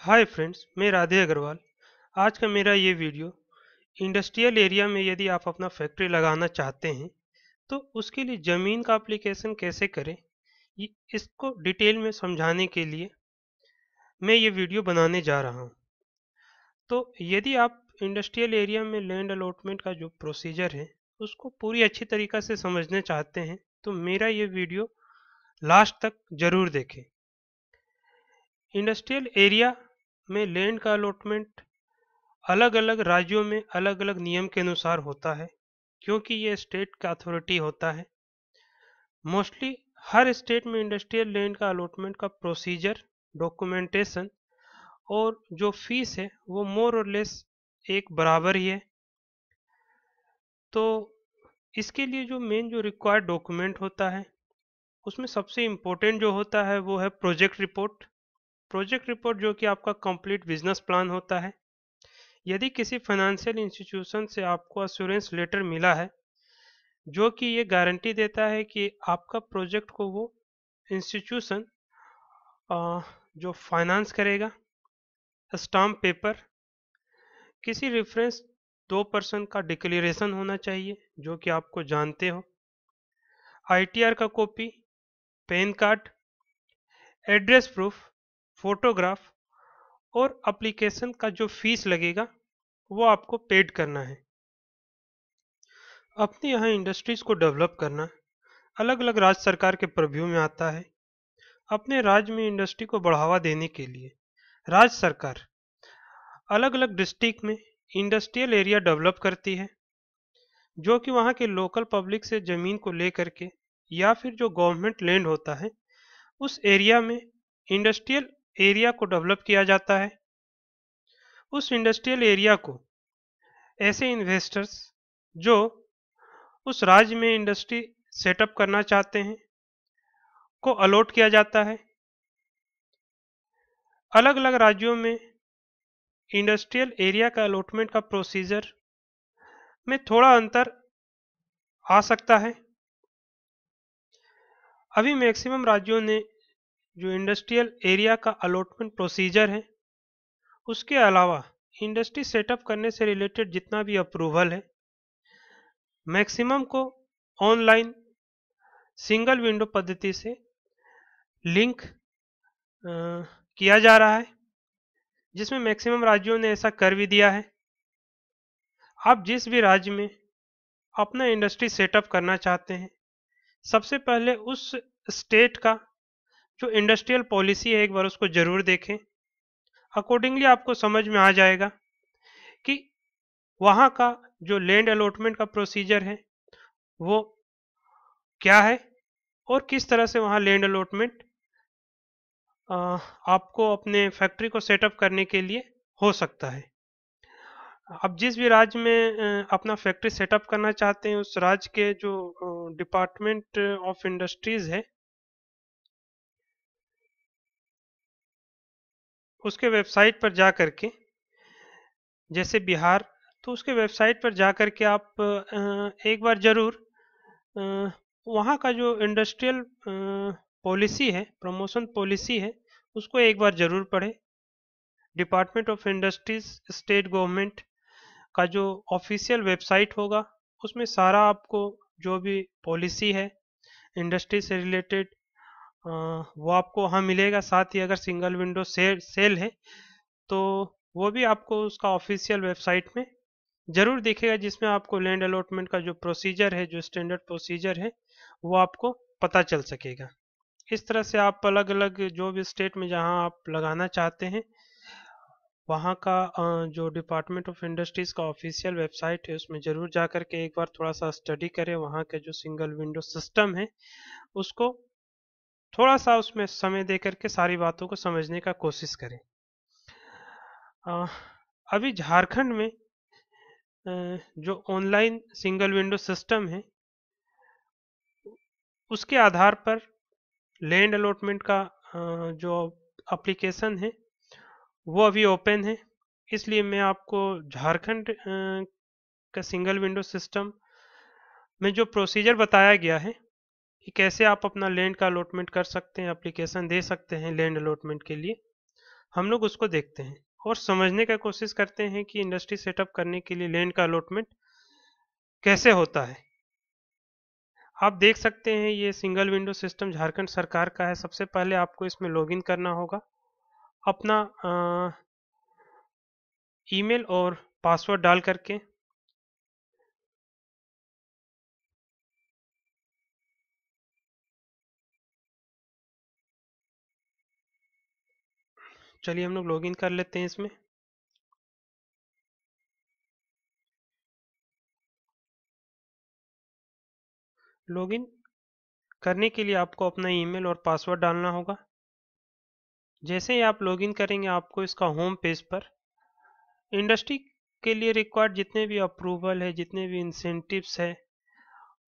Hi friends, मैं राधे अग्रवाल। आज का मेरा ये वीडियो इंडस्ट्रियल एरिया में यदि आप अपना फैक्ट्री लगाना चाहते हैं तो उसके लिए ज़मीन का एप्लीकेशन कैसे करें, इसको डिटेल में समझाने के लिए मैं ये वीडियो बनाने जा रहा हूँ। तो यदि आप इंडस्ट्रियल एरिया में लैंड अलॉटमेंट का जो प्रोसीजर है उसको पूरी अच्छी तरीक़ा से समझना चाहते हैं तो मेरा ये वीडियो लास्ट तक ज़रूर देखें। इंडस्ट्रियल एरिया में लैंड का अलॉटमेंट अलग अलग राज्यों में अलग अलग नियम के अनुसार होता है, क्योंकि ये स्टेट का अथॉरिटी होता है। मोस्टली हर स्टेट में इंडस्ट्रियल लैंड का अलॉटमेंट का प्रोसीजर, डॉक्यूमेंटेशन और जो फीस है वो मोर और लेस एक बराबर ही है। तो इसके लिए जो मेन जो रिक्वायर्ड डॉक्यूमेंट होता है उसमें सबसे इम्पोर्टेंट जो होता है वो है प्रोजेक्ट रिपोर्ट। प्रोजेक्ट रिपोर्ट जो कि आपका कंप्लीट बिजनेस प्लान होता है। यदि किसी फाइनेंशियल इंस्टीट्यूशन से आपको अश्योरेंस लेटर मिला है जो कि ये गारंटी देता है कि आपका प्रोजेक्ट को वो इंस्टीट्यूशन जो फाइनेंस करेगा, स्टाम्प पेपर, किसी रेफरेंस 2% का डिक्लेरेशन होना चाहिए जो कि आपको जानते हो, आईटीआर का copy, pan card, address proof, photograph और एप्लीकेशन का जो फीस लगेगा वो आपको पेड करना है। अपने यहाँ इंडस्ट्रीज को डेवलप करना अलग अलग राज्य सरकार के प्रव्यू में आता है। अपने राज्य में इंडस्ट्री को बढ़ावा देने के लिए राज्य सरकार अलग अलग डिस्ट्रिक्ट में इंडस्ट्रियल एरिया डेवलप करती है, जो कि वहाँ के लोकल पब्लिक से ज़मीन को लेकर के या फिर जो गवर्नमेंट लैंड होता है उस एरिया में इंडस्ट्रियल एरिया को डेवलप किया जाता है। उस इंडस्ट्रियल एरिया को ऐसे इन्वेस्टर्स जो उस राज्य में इंडस्ट्री सेटअप करना चाहते हैं को अलॉट किया जाता है। अलग अलग राज्यों में इंडस्ट्रियल एरिया का अलॉटमेंट का प्रोसीजर में थोड़ा अंतर आ सकता है। अभी मैक्सिमम राज्यों ने जो इंडस्ट्रियल एरिया का अलॉटमेंट प्रोसीजर है उसके अलावा इंडस्ट्री सेटअप करने से रिलेटेड जितना भी अप्रूवल है मैक्सिमम को ऑनलाइन सिंगल विंडो पद्धति से लिंक किया जा रहा है, जिसमें मैक्सिमम राज्यों ने ऐसा कर भी दिया है। आप जिस भी राज्य में अपना इंडस्ट्री सेटअप करना चाहते हैं सबसे पहले उस स्टेट का जो इंडस्ट्रियल पॉलिसी है एक बार उसको जरूर देखें। अकॉर्डिंगली आपको समझ में आ जाएगा कि वहाँ का जो लैंड अलॉटमेंट का प्रोसीजर है वो क्या है और किस तरह से वहाँ लैंड अलॉटमेंट आपको अपने फैक्ट्री को सेटअप करने के लिए हो सकता है। आप जिस भी राज्य में अपना फैक्ट्री सेटअप करना चाहते हैं उस राज्य के जो डिपार्टमेंट ऑफ इंडस्ट्रीज है उसके वेबसाइट पर जा कर के, जैसे बिहार तो उसके वेबसाइट पर जा कर के आप एक बार ज़रूर वहाँ का जो इंडस्ट्रियल पॉलिसी है, प्रमोशन पॉलिसी है, उसको एक बार ज़रूर पढ़ें। Department of industries state government का जो ऑफिशियल वेबसाइट होगा उसमें सारा आपको जो भी पॉलिसी है इंडस्ट्री से रिलेटेड वो आपको वहाँ मिलेगा। साथ ही अगर सिंगल विंडो सेल है तो वो भी आपको उसका ऑफिशियल वेबसाइट में ज़रूर दिखेगा, जिसमें आपको लैंड अलॉटमेंट का जो प्रोसीजर है, जो स्टैंडर्ड प्रोसीजर है वो आपको पता चल सकेगा। इस तरह से आप अलग अलग जो भी स्टेट में जहाँ आप लगाना चाहते हैं वहाँ का जो डिपार्टमेंट ऑफ इंडस्ट्रीज़ का ऑफिशियल वेबसाइट है उसमें ज़रूर जा कर के एक बार थोड़ा सा स्टडी करें। वहाँ के जो सिंगल विंडो सिस्टम है उसको थोड़ा सा उसमें समय दे करके सारी बातों को समझने का कोशिश करें। अभी झारखंड में जो ऑनलाइन सिंगल विंडो सिस्टम है उसके आधार पर लैंड अलॉटमेंट का जो एप्लीकेशन है वो अभी ओपन है, इसलिए मैं आपको झारखंड का सिंगल विंडो सिस्टम में जो प्रोसीजर बताया गया है कि कैसे आप अपना लैंड का अलॉटमेंट कर सकते हैं, एप्लीकेशन दे सकते हैं लैंड अलॉटमेंट के लिए, हम लोग उसको देखते हैं और समझने का कोशिश करते हैं कि इंडस्ट्री सेटअप करने के लिए लैंड का अलॉटमेंट कैसे होता है। आप देख सकते हैं ये सिंगल विंडो सिस्टम झारखंड सरकार का है। सबसे पहले आपको इसमें लॉगिन करना होगा अपना ईमेल और पासवर्ड डाल करके। चलिए हम लोग लॉगिन कर लेते हैं इसमें। लॉगिन करने के लिए आपको अपना ईमेल और पासवर्ड डालना होगा। जैसे ही आप लॉगिन करेंगे आपको इसका होम पेज पर इंडस्ट्री के लिए रिक्वायर्ड जितने भी अप्रूवल है, जितने भी इंसेंटिव्स है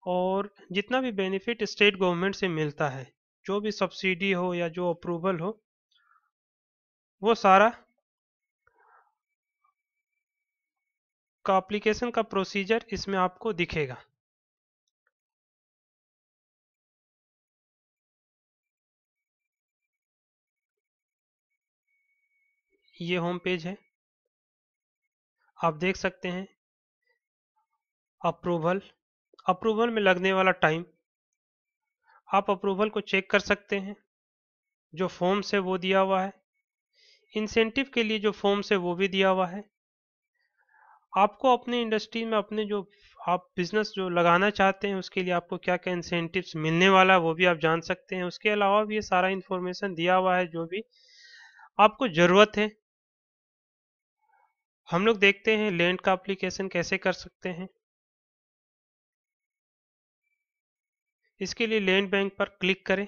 और जितना भी बेनिफिट स्टेट गवर्नमेंट से मिलता है, जो भी सब्सिडी हो या जो अप्रूवल हो, वो सारा का एप्लीकेशन का प्रोसीजर इसमें आपको दिखेगा। ये होम पेज है। आप देख सकते हैं अप्रूवल, अप्रूवल में लगने वाला टाइम, आप अप्रूवल को चेक कर सकते हैं। जो फॉर्म्स है वो दिया हुआ है। इंसेंटिव के लिए जो फॉर्म्स है वो भी दिया हुआ है। आपको अपने इंडस्ट्री में अपने जो आप बिजनेस जो लगाना चाहते हैं उसके लिए आपको क्या क्या इंसेंटिव्स मिलने वाला है वो भी आप जान सकते हैं। उसके अलावा भी ये सारा इंफॉर्मेशन दिया हुआ है जो भी आपको ज़रूरत है। हम लोग देखते हैं लैंड का एप्लीकेशन कैसे कर सकते हैं। इसके लिए लैंड बैंक पर क्लिक करें।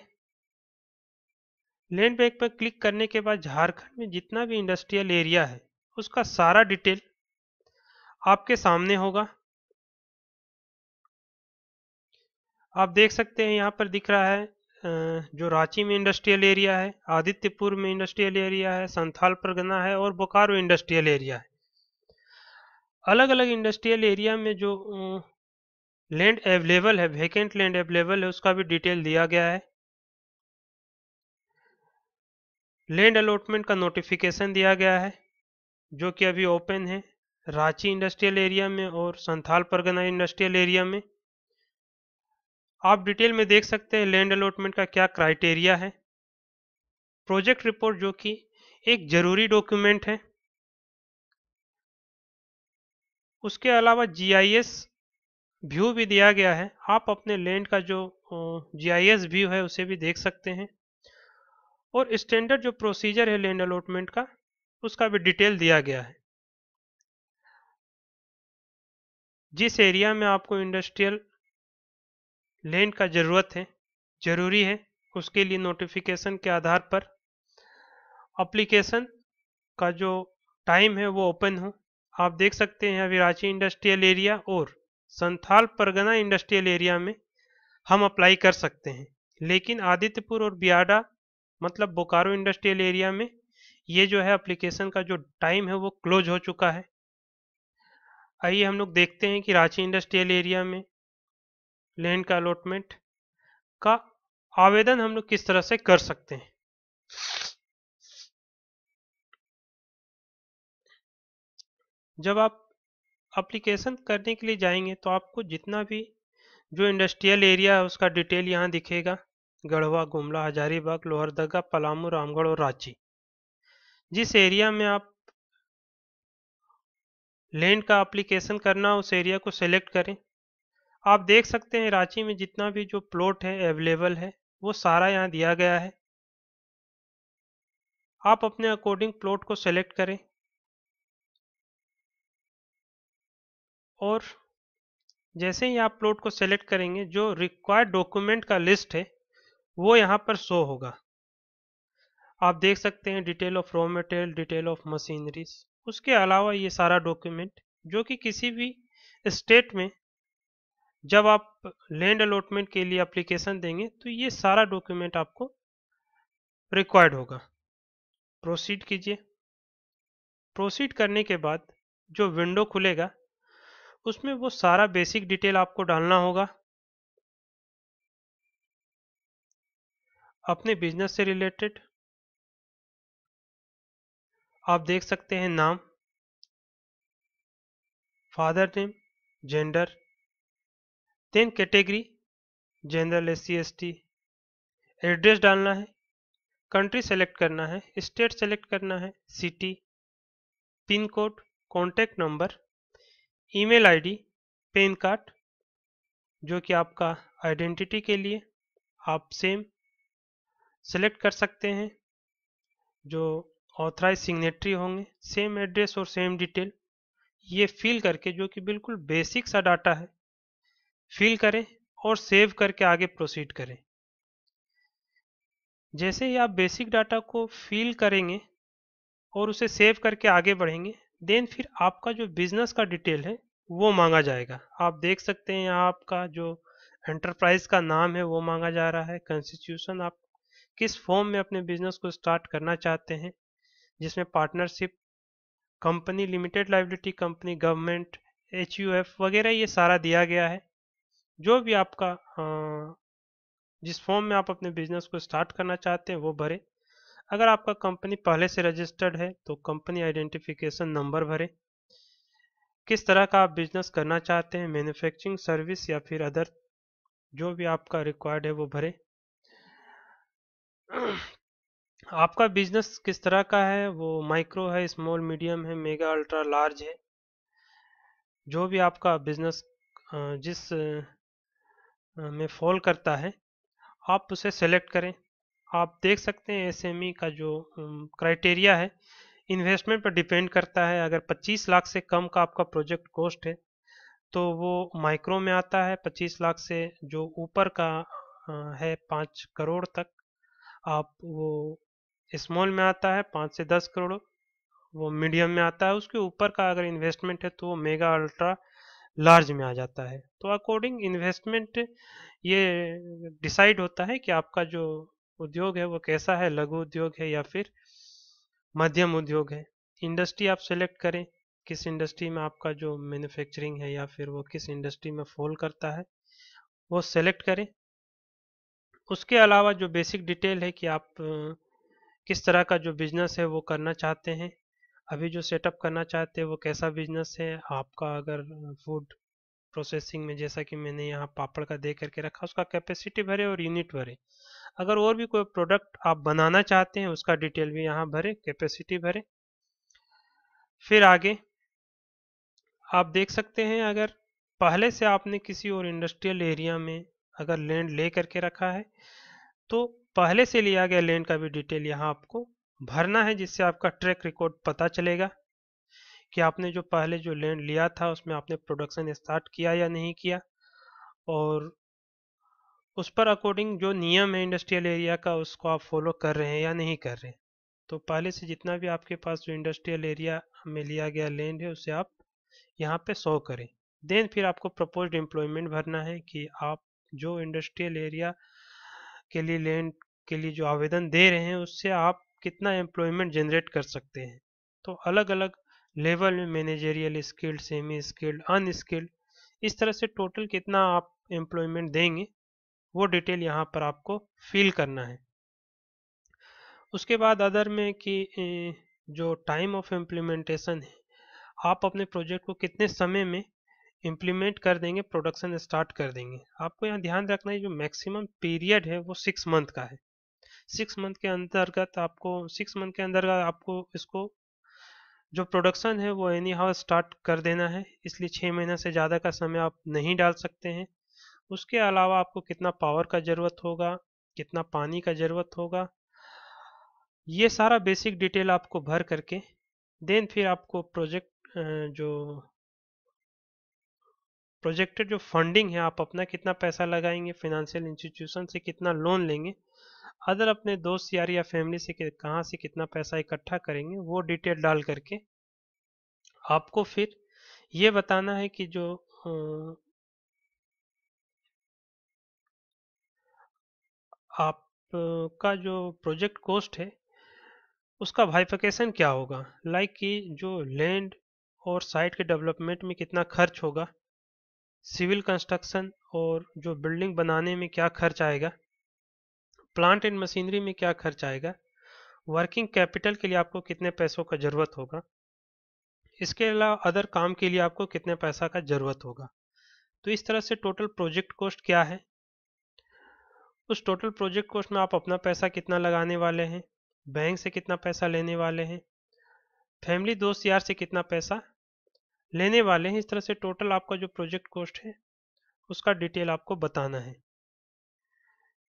लैंड बैंक पर क्लिक करने के बाद झारखंड में जितना भी इंडस्ट्रियल एरिया है उसका सारा डिटेल आपके सामने होगा। आप देख सकते हैं यहाँ पर दिख रहा है जो रांची में इंडस्ट्रियल एरिया है, आदित्यपुर में इंडस्ट्रियल एरिया है, संथाल परगना है और बोकारो इंडस्ट्रियल एरिया है। अलग अलग इंडस्ट्रियल एरिया में जो लैंड अवेलेबल है, वैकेंट लैंड अवेलेबल है, उसका भी डिटेल दिया गया है। लैंड अलॉटमेंट का नोटिफिकेशन दिया गया है जो कि अभी ओपन है रांची इंडस्ट्रियल एरिया में और संथाल परगना इंडस्ट्रियल एरिया में। आप डिटेल में देख सकते हैं लैंड अलॉटमेंट का क्या क्राइटेरिया है। प्रोजेक्ट रिपोर्ट जो कि एक जरूरी डॉक्यूमेंट है। उसके अलावा जीआईएस व्यू भी दिया गया है। आप अपने लैंड का जो जीआईएस व्यू है उसे भी देख सकते हैं और स्टैंडर्ड जो प्रोसीजर है लैंड अलॉटमेंट का उसका भी डिटेल दिया गया है। जिस एरिया में आपको इंडस्ट्रियल लैंड का जरूरी है उसके लिए नोटिफिकेशन के आधार पर एप्लीकेशन का जो टाइम है वो ओपन हो। आप देख सकते हैं अभी रांची इंडस्ट्रियल एरिया और संथाल परगना इंडस्ट्रियल एरिया में हम अप्लाई कर सकते हैं, लेकिन आदित्यपुर और बियाडा मतलब बोकारो इंडस्ट्रियल एरिया में ये जो है एप्लीकेशन का जो टाइम है वो क्लोज हो चुका है। आइए हम लोग देखते हैं कि रांची इंडस्ट्रियल एरिया में लैंड का अलॉटमेंट का आवेदन हम लोग किस तरह से कर सकते हैं। जब आप एप्लीकेशन करने के लिए जाएंगे तो आपको जितना भी जो इंडस्ट्रियल एरिया है उसका डिटेल यहाँ दिखेगा। गढ़वा, गुमला, हजारीबाग, लोहरदगा, पलामू, रामगढ़ और रांची। जिस एरिया में आप लैंड का एप्लीकेशन करना उस एरिया को सेलेक्ट करें। आप देख सकते हैं रांची में जितना भी जो प्लॉट है अवेलेबल है वो सारा यहाँ दिया गया है। आप अपने अकॉर्डिंग प्लॉट को सेलेक्ट करें और जैसे ही आप प्लॉट को सेलेक्ट करेंगे जो रिक्वायर्ड डॉक्यूमेंट का लिस्ट है वो यहाँ पर शो होगा। आप देख सकते हैं detail of raw material, detail of machineries. उसके अलावा ये सारा डॉक्यूमेंट जो कि किसी भी स्टेट में जब आप लैंड अलॉटमेंट के लिए एप्लीकेशन देंगे तो ये सारा डॉक्यूमेंट आपको रिक्वायर्ड होगा। प्रोसीड कीजिए। प्रोसीड करने के बाद जो विंडो खुलेगा उसमें वो सारा बेसिक डिटेल आपको डालना होगा अपने बिजनेस से रिलेटेड। आप देख सकते हैं नाम, father name, gender, then category, general, SC ST, address डालना है, कंट्री सेलेक्ट करना है, स्टेट सेलेक्ट करना है, city, pin code, contact number, email ID, pan card जो कि आपका आइडेंटिटी के लिए आप सेम सेलेक्ट कर सकते हैं, जो ऑथराइज सिग्नेटरी होंगे, सेम एड्रेस और सेम डिटेल ये फिल करके, जो कि बिल्कुल बेसिक सा डाटा है, फिल करें और सेव करके आगे प्रोसीड करें। जैसे ही आप बेसिक डाटा को फिल करेंगे और उसे सेव करके आगे बढ़ेंगे, देन फिर आपका जो बिजनेस का डिटेल है वो मांगा जाएगा। आप देख सकते हैं यहाँ आपका जो एंटरप्राइज का नाम है वो मांगा जा रहा है, कॉन्स्टिट्यूशन, आप किस फॉर्म में अपने बिजनेस को स्टार्ट करना चाहते हैं, जिसमें partnership, company, limited liability company, government, HUF वगैरह ये सारा दिया गया है। जो भी आपका जिस फॉर्म में आप अपने बिजनेस को स्टार्ट करना चाहते हैं वो भरें। अगर आपका कंपनी पहले से रजिस्टर्ड है तो कंपनी आइडेंटिफिकेशन नंबर भरें। किस तरह का आप बिजनेस करना चाहते हैं, मैन्युफैक्चरिंग, सर्विस या फिर अदर, जो भी आपका रिक्वायर्ड है वो भरें। आपका बिजनेस किस तरह का है, वो माइक्रो है, स्मॉल, मीडियम है, मेगा, अल्ट्रा, लार्ज है। जो भी आपका बिजनेस जिस में फॉल करता है आप उसे सेलेक्ट करें। आप देख सकते हैं एसएमई का जो क्राइटेरिया है इन्वेस्टमेंट पर डिपेंड करता है। अगर 25 लाख से कम का आपका प्रोजेक्ट कॉस्ट है तो वो माइक्रो में आता है। 25 लाख से जो ऊपर का है 5 करोड़ तक, आप वो स्मॉल में आता है। 5 से 10 करोड़ वो मीडियम में आता है। उसके ऊपर का अगर इन्वेस्टमेंट है तो वो मेगा, अल्ट्रा, लार्ज में आ जाता है। तो अकॉर्डिंग इन्वेस्टमेंट ये डिसाइड होता है कि आपका जो उद्योग है वो कैसा है, लघु उद्योग है या फिर मध्यम उद्योग है। इंडस्ट्री आप सेलेक्ट करें, किस इंडस्ट्री में आपका जो मैन्युफैक्चरिंग है या फिर वो किस इंडस्ट्री में फॉल करता है वो सेलेक्ट करें। उसके अलावा जो बेसिक डिटेल है कि आप किस तरह का जो बिजनेस है वो करना चाहते हैं, अभी जो सेटअप करना चाहते हैं वो कैसा बिजनेस है आपका। अगर फूड प्रोसेसिंग में, जैसा कि मैंने यहाँ पापड़ का दे करके रखा, उसका कैपेसिटी भरे और यूनिट भरे। अगर और भी कोई प्रोडक्ट आप बनाना चाहते हैं उसका डिटेल भी यहाँ भरे, कैपेसिटी भरे। फिर आगे आप देख सकते हैं अगर पहले से आपने किसी और इंडस्ट्रियल एरिया में अगर लैंड ले करके रखा है तो पहले से लिया गया लैंड का भी डिटेल यहाँ आपको भरना है, जिससे आपका ट्रैक रिकॉर्ड पता चलेगा कि आपने जो पहले जो लैंड लिया था उसमें आपने प्रोडक्शन स्टार्ट किया या नहीं किया, और उस पर अकॉर्डिंग जो नियम है इंडस्ट्रियल एरिया का उसको आप फॉलो कर रहे हैं या नहीं कर रहे हैं। तो पहले से जितना भी आपके पास जो इंडस्ट्रियल एरिया में लिया गया लैंड है उसे आप यहाँ पे शो करें। देन फिर आपको प्रपोज्ड एम्प्लॉयमेंट भरना है कि आप जो इंडस्ट्रियल एरिया के लिए लैंड के लिए जो आवेदन दे रहे हैं उससे आप कितना एम्प्लॉयमेंट जनरेट कर सकते हैं। तो अलग अलग लेवल में managerial, skilled, semi skilled, unskilled, इस तरह से टोटल कितना आप एम्प्लॉयमेंट देंगे वो डिटेल यहाँ पर आपको फिल करना है। उसके बाद अदर में कि जो टाइम ऑफ इम्प्लीमेंटेशन है, आप अपने प्रोजेक्ट को कितने समय में इम्प्लीमेंट कर देंगे, प्रोडक्शन स्टार्ट कर देंगे। आपको यहाँ ध्यान रखना है जो मैक्सिमम पीरियड है वो 6 मंथ का है। 6 मंथ के अंतर्गत आपको 6 मंथ के अंतर्गत आपको इसको जो प्रोडक्शन है वो एनी हाउ स्टार्ट कर देना है, इसलिए 6 महीने से ज़्यादा का समय आप नहीं डाल सकते हैं। उसके अलावा आपको कितना पावर का ज़रूरत होगा, कितना पानी का ज़रूरत होगा, ये सारा बेसिक डिटेल आपको भर करके देन फिर आपको जो प्रोजेक्टेड जो फंडिंग है, आप अपना कितना पैसा लगाएंगे, फाइनेंशियल इंस्टीट्यूशन से कितना लोन लेंगे, अदर अपने दोस्त यार या फैमिली से कहाँ से कितना पैसा इकट्ठा करेंगे, वो डिटेल डाल करके आपको फिर ये बताना है कि जो आपका जो प्रोजेक्ट कॉस्ट है उसका बाइफिकेशन क्या होगा, लाइक कि जो लैंड और साइट के डेवलपमेंट में कितना खर्च होगा, सिविल कंस्ट्रक्शन और जो बिल्डिंग बनाने में क्या खर्च आएगा, प्लांट एंड मशीनरी में क्या खर्च आएगा, वर्किंग कैपिटल के लिए आपको कितने पैसों का ज़रूरत होगा, इसके अलावा अदर काम के लिए आपको कितने पैसा का ज़रूरत होगा। तो इस तरह से टोटल प्रोजेक्ट कॉस्ट क्या है, उस टोटल प्रोजेक्ट कॉस्ट में आप अपना पैसा कितना लगाने वाले हैं, बैंक से कितना पैसा लेने वाले हैं, फैमिली दोस्त यार से कितना पैसा लेने वाले हैं, इस तरह से टोटल आपका जो प्रोजेक्ट कॉस्ट है उसका डिटेल आपको बताना है।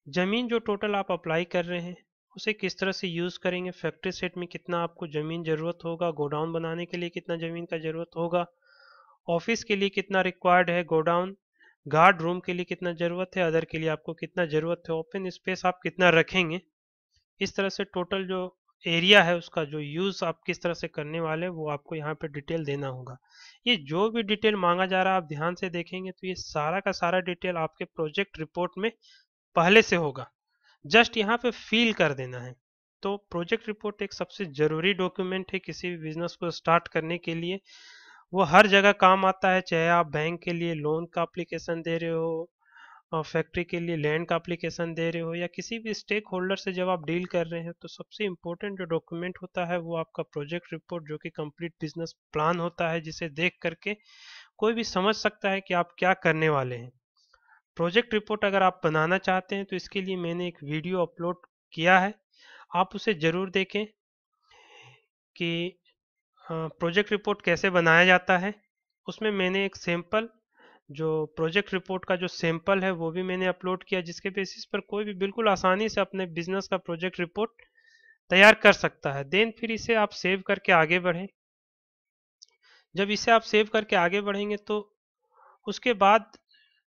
ज़मीन जो टोटल आप अप्लाई कर रहे हैं उसे किस तरह से यूज़ करेंगे, फैक्ट्री सेट में कितना आपको ज़मीन ज़रूरत होगा, गोडाउन बनाने के लिए कितना ज़मीन का ज़रूरत होगा, ऑफिस के लिए कितना रिक्वायर्ड है गोडाउन, गार्ड रूम के लिए कितना ज़रूरत है, अदर के लिए आपको कितना ज़रूरत है, ओपन स्पेस आप कितना रखेंगे, इस तरह से टोटल जो एरिया है उसका जो यूज़ आप किस तरह से करने वाले वो आपको यहाँ पे डिटेल देना होगा। ये जो भी डिटेल मांगा जा रहा है आप ध्यान से देखेंगे तो ये सारा का सारा डिटेल आपके प्रोजेक्ट रिपोर्ट में पहले से होगा, जस्ट यहाँ पे फील कर देना है। तो प्रोजेक्ट रिपोर्ट एक सबसे ज़रूरी डॉक्यूमेंट है किसी भी बिजनेस को स्टार्ट करने के लिए। वो हर जगह काम आता है, चाहे आप बैंक के लिए लोन का एप्लीकेशन दे रहे हो, फैक्ट्री के लिए लैंड का एप्लीकेशन दे रहे हो, या किसी भी स्टेक होल्डर से जब आप डील कर रहे हैं, तो सबसे इम्पोर्टेंट जो डॉक्यूमेंट होता है वो आपका प्रोजेक्ट रिपोर्ट, जो कि कंप्लीट बिजनेस प्लान होता है, जिसे देख करके कोई भी समझ सकता है कि आप क्या करने वाले हैं। प्रोजेक्ट रिपोर्ट अगर आप बनाना चाहते हैं तो इसके लिए मैंने एक वीडियो अपलोड किया है, आप उसे ज़रूर देखें कि प्रोजेक्ट रिपोर्ट कैसे बनाया जाता है। उसमें मैंने एक सैम्पल जो प्रोजेक्ट रिपोर्ट का जो सैंपल है वो भी मैंने अपलोड किया, जिसके बेसिस पर कोई भी बिल्कुल आसानी से अपने बिजनेस का प्रोजेक्ट रिपोर्ट तैयार कर सकता है। देन फिर इसे आप सेव करके आगे बढ़ें। जब इसे आप सेव करके आगे बढ़ेंगे तो उसके बाद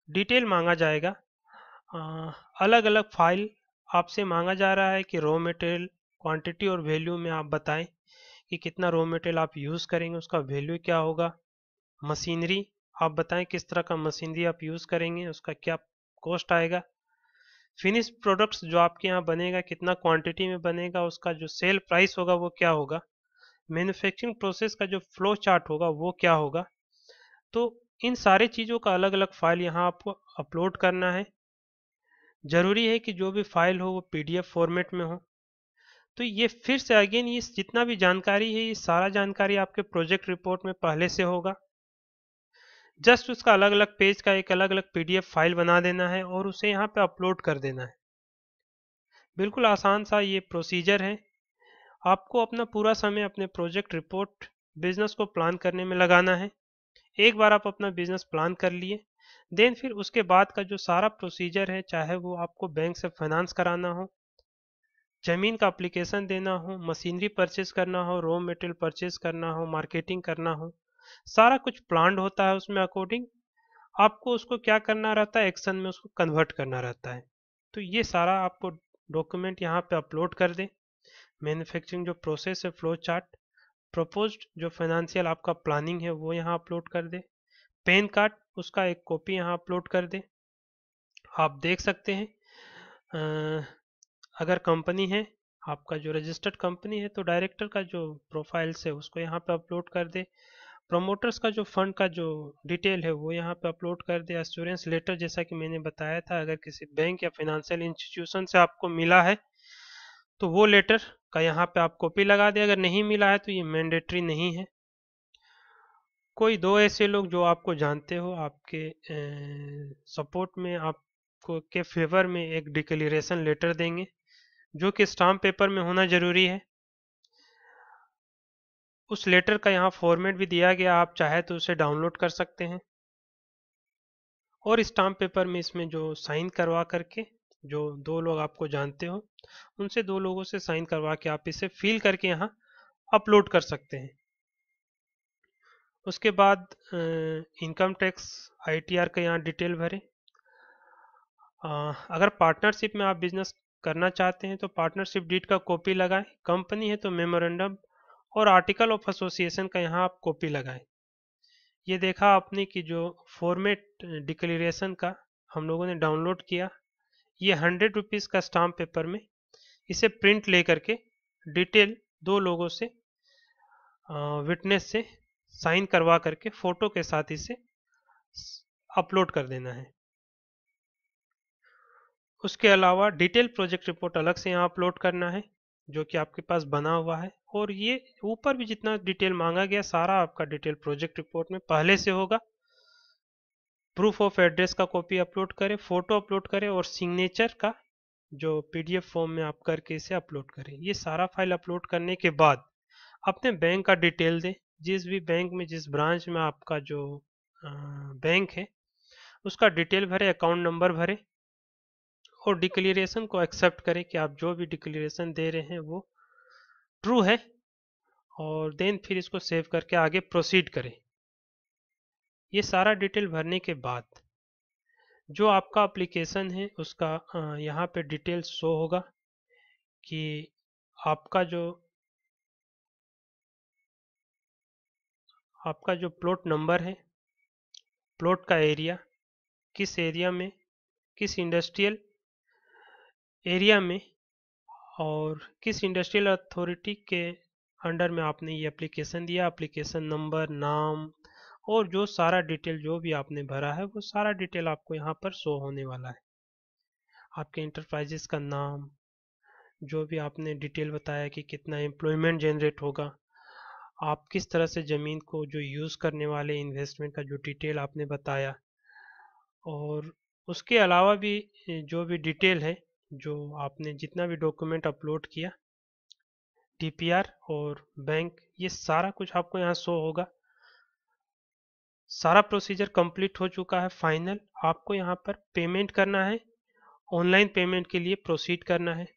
डिटेल मांगा जाएगा, अलग अलग फाइल आपसे मांगा जा रहा है कि रॉ मटेरियल क्वांटिटी और वैल्यू में आप बताएं कि कितना रॉ मटेरियल आप यूज़ करेंगे, उसका वैल्यू क्या होगा, मशीनरी आप बताएं किस तरह का मशीनरी आप यूज़ करेंगे, उसका क्या कॉस्ट आएगा, फिनिश प्रोडक्ट्स जो आपके यहाँ बनेगा कितना क्वांटिटी में बनेगा, उसका जो सेल प्राइस होगा वो क्या होगा, मैन्युफैक्चरिंग प्रोसेस का जो फ्लो चार्ट होगा वो क्या होगा। तो इन सारे चीज़ों का अलग अलग फाइल यहाँ आपको अपलोड करना है। ज़रूरी है कि जो भी फाइल हो वो पीडीएफ फॉर्मेट में हो। तो ये फिर से अगेन ये जितना भी जानकारी है ये सारा जानकारी आपके प्रोजेक्ट रिपोर्ट में पहले से होगा, जस्ट उसका अलग अलग पेज का एक अलग अलग पीडीएफ फाइल बना देना है और उसे यहाँ पे अपलोड कर देना है। बिल्कुल आसान सा ये प्रोसीजर है। आपको अपना पूरा समय अपने प्रोजेक्ट रिपोर्ट बिजनेस को प्लान करने में लगाना है। एक बार आप अपना बिजनेस प्लान कर लिए, देन फिर उसके बाद का जो सारा प्रोसीजर है, चाहे वो आपको बैंक से फाइनेंस कराना हो, जमीन का एप्लीकेशन देना हो, मशीनरी परचेज करना हो, रॉ मटेरियल परचेज करना हो, मार्केटिंग करना हो, सारा कुछ प्लान्ड होता है। उसमें अकॉर्डिंग आपको उसको क्या करना रहता है, एक्शन में उसको कन्वर्ट करना रहता है। तो ये सारा आपको डॉक्यूमेंट यहाँ पे अपलोड कर दें। मैन्युफैक्चरिंग जो प्रोसेस है, फ्लो चार्ट, प्रपोज्ड जो फाइनेंशियल आपका प्लानिंग है वो यहाँ अपलोड कर दे, पैन कार्ड उसका एक कॉपी यहाँ अपलोड कर दे। आप देख सकते हैं अगर कंपनी है आपका जो रजिस्टर्ड कंपनी है तो डायरेक्टर का जो प्रोफाइल्स है उसको यहाँ पे अपलोड कर दे, प्रमोटर्स का जो फंड का जो डिटेल है वो यहाँ पे अपलोड कर दे, एश्योरेंस लेटर जैसा कि मैंने बताया था अगर किसी बैंक या फाइनेंशियल इंस्टीट्यूशन से आपको मिला है तो वो लेटर का यहाँ पे आप कॉपी लगा दे, अगर नहीं मिला है तो ये मैंडेटरी नहीं है। कोई दो ऐसे लोग जो आपको जानते हो, आपके सपोर्ट में, आपको के फेवर में एक डिक्लेरेशन लेटर देंगे जो कि स्टाम्प पेपर में होना जरूरी है। उस लेटर का यहाँ फॉर्मेट भी दिया गया, आप चाहे तो उसे डाउनलोड कर सकते हैं और स्टाम्प पेपर में इसमें जो साइन करवा करके, जो दो लोग आपको जानते हो उनसे दो लोगों से साइन करवा के आप इसे फिल करके यहाँ अपलोड कर सकते हैं। उसके बाद इनकम टैक्स आईटीआर का यहाँ डिटेल भरें। अगर पार्टनरशिप में आप बिजनेस करना चाहते हैं तो पार्टनरशिप डीड का कॉपी लगाएं, कंपनी है तो मेमोरेंडम और आर्टिकल ऑफ एसोसिएशन का यहाँ आप कॉपी लगाएं। ये देखा आपने कि जो फॉर्मेट डिक्लेरेशन का हम लोगों ने डाउनलोड किया, ये 100 रुपीज़ का स्टाम्प पेपर में इसे प्रिंट ले करके डिटेल दो लोगों से विटनेस से साइन करवा करके फोटो के साथ इसे अपलोड कर देना है। उसके अलावा डिटेल प्रोजेक्ट रिपोर्ट अलग से यहाँ अपलोड करना है। जो कि आपके पास बना हुआ है, और ये ऊपर भी जितना डिटेल मांगा गया सारा आपका डिटेल प्रोजेक्ट रिपोर्ट में पहले से होगा। प्रूफ ऑफ एड्रेस का कॉपी अपलोड करें, फोटो अपलोड करें, और सिग्नेचर का जो पीडीएफ फॉर्म में आप करके इसे अपलोड करें। ये सारा फाइल अपलोड करने के बाद अपने बैंक का डिटेल दें। जिस भी बैंक में, जिस ब्रांच में आपका जो बैंक है उसका डिटेल भरें, अकाउंट नंबर भरें, और डिक्लेरेशन को एक्सेप्ट करें कि आप जो भी डिक्लेरेशन दे रहे हैं वो ट्रू है, और देन फिर इसको सेव करके आगे प्रोसीड करें। ये सारा डिटेल भरने के बाद जो आपका एप्लीकेशन है उसका यहाँ पे डिटेल शो होगा कि आपका जो प्लॉट नंबर है, प्लॉट का एरिया, किस एरिया में, किस इंडस्ट्रियल एरिया में, और किस इंडस्ट्रियल अथॉरिटी के अंडर में आपने ये एप्लीकेशन दिया, एप्लीकेशन नंबर, नाम, और जो सारा डिटेल जो भी आपने भरा है वो सारा डिटेल आपको यहाँ पर शो होने वाला है। आपके इंटरप्राइजेस का नाम, जो भी आपने डिटेल बताया कि कितना एम्प्लॉयमेंट जनरेट होगा, आप किस तरह से ज़मीन को जो यूज़ करने वाले इन्वेस्टमेंट का जो डिटेल आपने बताया, और उसके अलावा भी जो भी डिटेल है, जो आपने जितना भी डॉक्यूमेंट अपलोड किया, टीपीआर और बैंक, ये सारा कुछ आपको यहाँ शो होगा। सारा प्रोसीजर कंप्लीट हो चुका है, फाइनल आपको यहाँ पर पेमेंट करना है। ऑनलाइन पेमेंट के लिए प्रोसीड करना है।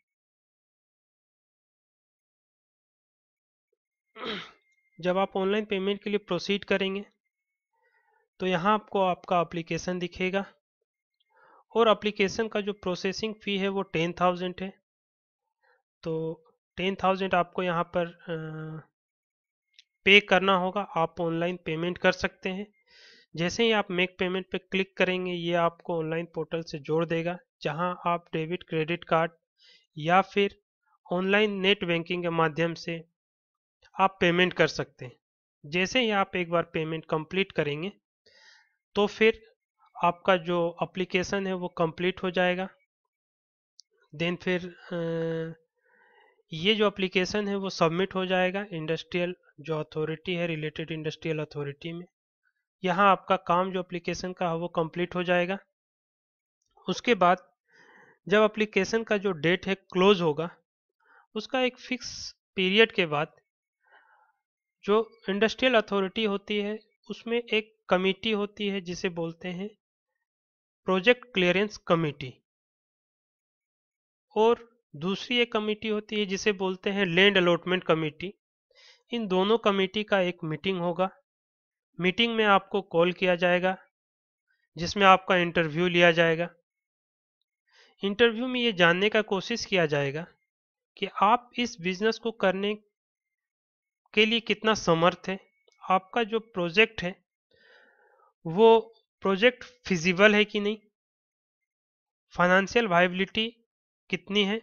जब आप ऑनलाइन पेमेंट के लिए प्रोसीड करेंगे तो यहाँ आपको आपका एप्लीकेशन दिखेगा, और एप्लीकेशन का जो प्रोसेसिंग फ़ी है वो 10,000 है। तो 10,000 आपको यहाँ पर पे करना होगा। आप ऑनलाइन पेमेंट कर सकते हैं। जैसे ही आप मेक पेमेंट पे क्लिक करेंगे ये आपको ऑनलाइन पोर्टल से जोड़ देगा, जहां आप डेबिट क्रेडिट कार्ड या फिर ऑनलाइन नेट बैंकिंग के माध्यम से आप पेमेंट कर सकते हैं। जैसे ही आप एक बार पेमेंट कंप्लीट करेंगे तो फिर आपका जो एप्लीकेशन है वो कंप्लीट हो जाएगा। देन फिर ये जो एप्लीकेशन है वो सबमिट हो जाएगा इंडस्ट्रियल जो अथॉरिटी है, रिलेटेड इंडस्ट्रियल अथॉरिटी में। यहाँ आपका काम जो एप्लीकेशन का है वो कंप्लीट हो जाएगा। उसके बाद जब एप्लीकेशन का जो डेट है क्लोज होगा, उसका एक फिक्स पीरियड के बाद जो इंडस्ट्रियल अथॉरिटी होती है उसमें एक कमेटी होती है जिसे बोलते हैं प्रोजेक्ट क्लियरेंस कमेटी, और दूसरी एक कमेटी होती है जिसे बोलते हैं लैंड अलॉटमेंट कमेटी। इन दोनों कमेटी का एक मीटिंग होगा। मीटिंग में आपको कॉल किया जाएगा जिसमें आपका इंटरव्यू लिया जाएगा। इंटरव्यू में ये जानने का कोशिश किया जाएगा कि आप इस बिजनेस को करने के लिए कितना समर्थ है, आपका जो प्रोजेक्ट है वो प्रोजेक्ट फिजिबल है कि नहीं, फाइनेंशियल वायबिलिटी कितनी है,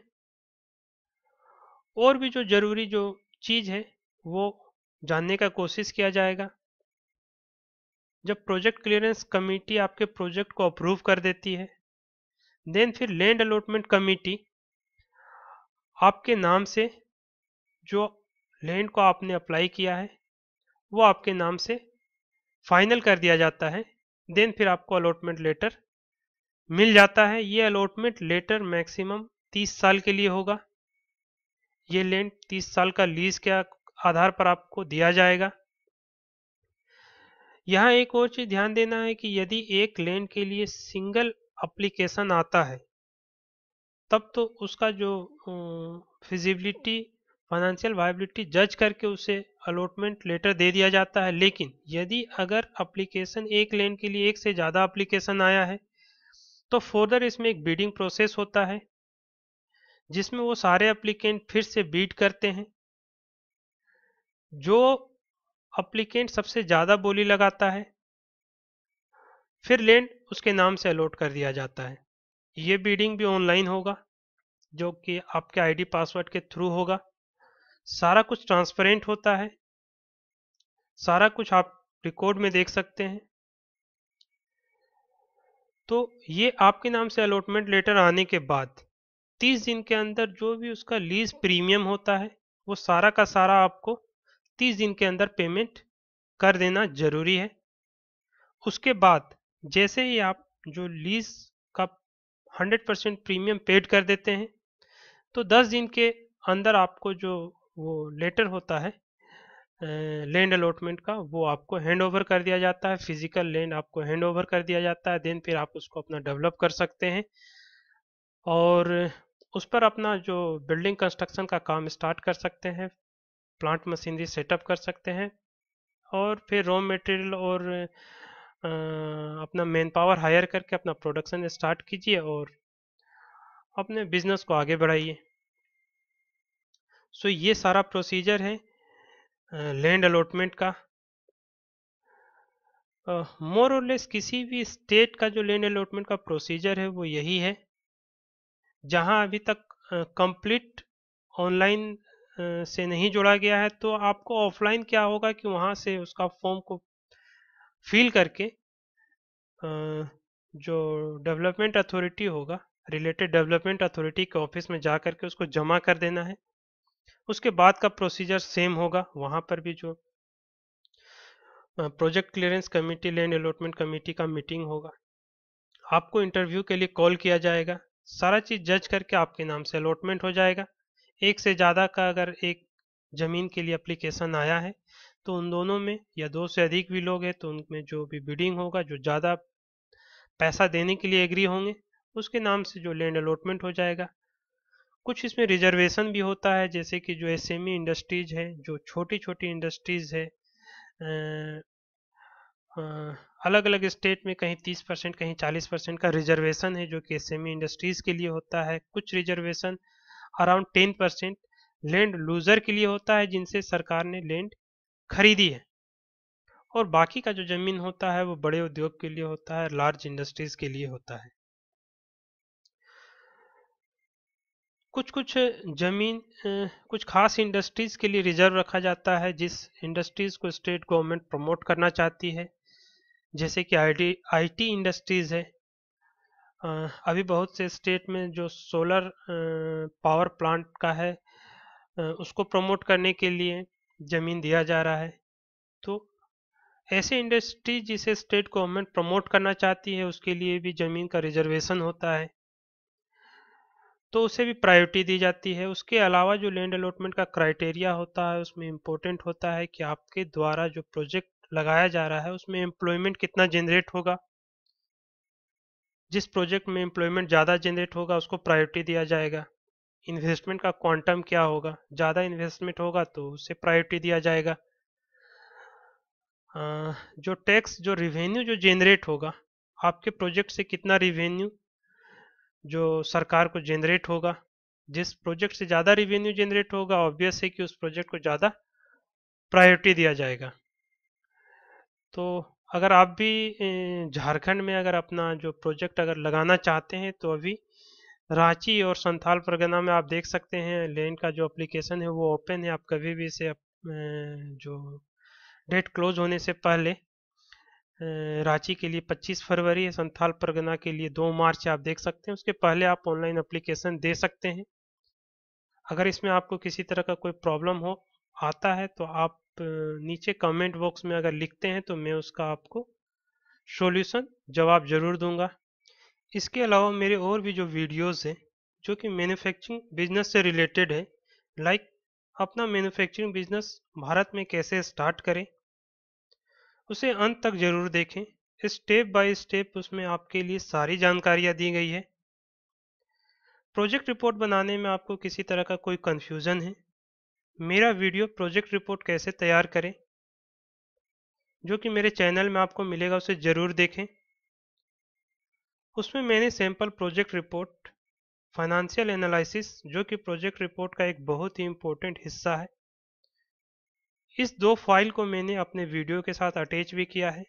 और भी जो जरूरी जो चीज़ है वो जानने का कोशिश किया जाएगा। जब प्रोजेक्ट क्लियरेंस कमेटी आपके प्रोजेक्ट को अप्रूव कर देती है, देन फिर लैंड अलॉटमेंट कमेटी आपके नाम से जो लैंड को आपने अप्लाई किया है वो आपके नाम से फाइनल कर दिया जाता है। देन फिर आपको अलॉटमेंट लेटर मिल जाता है। ये अलॉटमेंट लेटर मैक्सिमम 30 साल के लिए होगा। ये लैंड 30 साल का लीज के आधार पर आपको दिया जाएगा। यहाँ एक और चीज ध्यान देना है कि यदि एक लैंड के लिए सिंगल एप्लीकेशन आता है तब तो उसका जो फिजिबिलिटी, फाइनेंशियल वायबिलिटी जज करके उसे अलॉटमेंट लेटर दे दिया जाता है। लेकिन यदि अगर एप्लीकेशन एक लैंड के लिए एक से ज़्यादा एप्लीकेशन आया है तो फर्दर इसमें एक बीडिंग प्रोसेस होता है जिसमें वो सारे एप्लीकेंट फिर से बीड करते हैं। जो एप्लीकेंट सबसे ज़्यादा बोली लगाता है फिर लैंड उसके नाम से अलॉट कर दिया जाता है। ये बीडिंग भी ऑनलाइन होगा जो कि आपके आईडी पासवर्ड के थ्रू होगा। सारा कुछ ट्रांसपेरेंट होता है, सारा कुछ आप रिकॉर्ड में देख सकते हैं। तो ये आपके नाम से अलॉटमेंट लेटर आने के बाद 30 दिन के अंदर जो भी उसका लीज प्रीमियम होता है वो सारा का सारा आपको 30 दिन के अंदर पेमेंट कर देना जरूरी है। उसके बाद जैसे ही आप जो लीज का 100% प्रीमियम पेड कर देते हैं तो 10 दिन के अंदर आपको जो वो लेटर होता है लैंड अलॉटमेंट का वो आपको हैंड ओवर कर दिया जाता है। फिजिकल लैंड आपको हैंड ओवर कर दिया जाता है। देन फिर आप उसको अपना डेवलप कर सकते हैं और उस पर अपना जो बिल्डिंग कंस्ट्रक्शन का काम स्टार्ट कर सकते हैं, प्लांट मशीनरी सेटअप कर सकते हैं और फिर रॉ मटेरियल और अपना मैन पावर हायर करके अपना प्रोडक्शन स्टार्ट कीजिए और अपने बिजनेस को आगे बढ़ाइए। सो ये सारा प्रोसीजर है लैंड अलॉटमेंट का। मोर और लेस किसी भी स्टेट का जो लैंड अलॉटमेंट का प्रोसीजर है वो यही है। जहां अभी तक कंप्लीट ऑनलाइन से नहीं जोड़ा गया है तो आपको ऑफलाइन क्या होगा कि वहां से उसका फॉर्म को फिल करके जो डेवलपमेंट अथॉरिटी होगा, रिलेटेड डेवलपमेंट अथॉरिटी के ऑफिस में जा करके उसको जमा कर देना है। उसके बाद का प्रोसीजर सेम होगा। वहां पर भी जो project clearance committee, land allotment committee का मीटिंग होगा, आपको इंटरव्यू के लिए कॉल किया जाएगा, सारा चीज जज करके आपके नाम से अलॉटमेंट हो जाएगा। एक से ज़्यादा का अगर एक ज़मीन के लिए एप्लीकेशन आया है तो उन दोनों में या दो से अधिक भी लोग हैं तो उनमें जो भी बिडिंग होगा, जो ज़्यादा पैसा देने के लिए एग्री होंगे, उसके नाम से जो लैंड अलॉटमेंट हो जाएगा। कुछ इसमें रिजर्वेशन भी होता है, जैसे कि जो एसएमई इंडस्ट्रीज है, जो छोटी छोटी इंडस्ट्रीज है, अलग अलग स्टेट में कहीं 30% कहीं 40% का रिजर्वेशन है जो कि एसएमई इंडस्ट्रीज के लिए होता है। कुछ रिजर्वेशन अराउंड 10% लैंड लूजर के लिए होता है जिनसे सरकार ने लैंड खरीदी है, और बाकी का जो जमीन होता है वो बड़े उद्योग के लिए होता है, लार्ज इंडस्ट्रीज के लिए होता है। कुछ कुछ जमीन कुछ खास इंडस्ट्रीज के लिए रिजर्व रखा जाता है, जिस इंडस्ट्रीज को स्टेट गवर्नमेंट प्रमोट करना चाहती है, जैसे कि आईटी इंडस्ट्रीज है। अभी बहुत से स्टेट में जो सोलर पावर प्लांट का है उसको प्रमोट करने के लिए जमीन दिया जा रहा है। तो ऐसे इंडस्ट्री जिसे स्टेट गवर्नमेंट प्रमोट करना चाहती है उसके लिए भी जमीन का रिजर्वेशन होता है, तो उसे भी प्रायोरिटी दी जाती है। उसके अलावा जो लैंड अलॉटमेंट का क्राइटेरिया होता है उसमें इम्पोर्टेंट होता है कि आपके द्वारा जो प्रोजेक्ट लगाया जा रहा है उसमें एम्प्लॉयमेंट कितना जनरेट होगा। जिस प्रोजेक्ट में एम्प्लॉयमेंट ज़्यादा जनरेट होगा उसको प्रायोरिटी दिया जाएगा। इन्वेस्टमेंट का क्वांटम क्या होगा, ज़्यादा इन्वेस्टमेंट होगा तो उसे प्रायोरिटी दिया जाएगा। जो टैक्स, जो रिवेन्यू जो जनरेट होगा, आपके प्रोजेक्ट से कितना रिवेन्यू जो सरकार को जनरेट होगा, जिस प्रोजेक्ट से ज़्यादा रिवेन्यू जनरेट होगा ऑब्वियस है कि उस प्रोजेक्ट को ज़्यादा प्रायोरिटी दिया जाएगा। तो अगर आप भी झारखंड में अगर अपना जो प्रोजेक्ट अगर लगाना चाहते हैं तो अभी रांची और संथाल परगना में आप देख सकते हैं लैंड का जो एप्लीकेशन है वो ओपन है। आप कभी भी इसे जो डेट क्लोज होने से पहले, रांची के लिए 25 फरवरी है, संथाल परगना के लिए 2 मार्च आप देख सकते हैं, उसके पहले आप ऑनलाइन एप्लीकेशन दे सकते हैं। अगर इसमें आपको किसी तरह का कोई प्रॉब्लम हो आता है तो आप नीचे कमेंट बॉक्स में अगर लिखते हैं तो मैं उसका आपको सॉल्यूशन जवाब जरूर दूंगा। इसके अलावा मेरे और भी जो वीडियोस हैं जो कि मैन्युफैक्चरिंग बिजनेस से रिलेटेड है, लाइक अपना मैन्युफैक्चरिंग बिजनेस भारत में कैसे स्टार्ट करें, उसे अंत तक जरूर देखें। स्टेप बाय स्टेप उसमें आपके लिए सारी जानकारियां दी गई है। प्रोजेक्ट रिपोर्ट बनाने में आपको किसी तरह का कोई कंफ्यूजन है, मेरा वीडियो प्रोजेक्ट रिपोर्ट कैसे तैयार करें जो कि मेरे चैनल में आपको मिलेगा उसे ज़रूर देखें। उसमें मैंने sample project report, financial analysis जो कि प्रोजेक्ट रिपोर्ट का एक बहुत ही इम्पोर्टेंट हिस्सा है, इस 2 फाइल को मैंने अपने वीडियो के साथ अटैच भी किया है।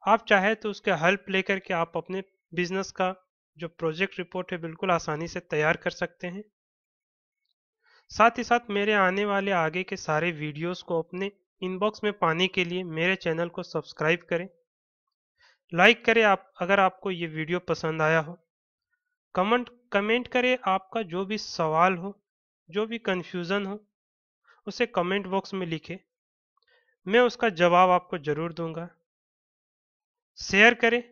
आप चाहे तो उसके हेल्प लेकर के आप अपने बिजनेस का जो प्रोजेक्ट रिपोर्ट है बिल्कुल आसानी से तैयार कर सकते हैं। साथ ही साथ मेरे आने वाले आगे के सारे वीडियोस को अपने इनबॉक्स में पाने के लिए मेरे चैनल को सब्सक्राइब करें, लाइक करें आप अगर आपको ये वीडियो पसंद आया हो, कमेंट कमेंट करें, आपका जो भी सवाल हो, जो भी कन्फ्यूज़न हो, उसे कमेंट बॉक्स में लिखें, मैं उसका जवाब आपको ज़रूर दूंगा। शेयर करें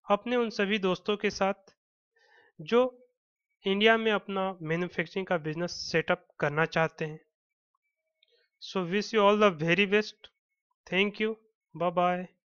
अपने उन सभी दोस्तों के साथ जो इंडिया में अपना मैन्युफैक्चरिंग का बिजनेस सेटअप करना चाहते हैं। So wish you all the very best. Thank you. Bye bye.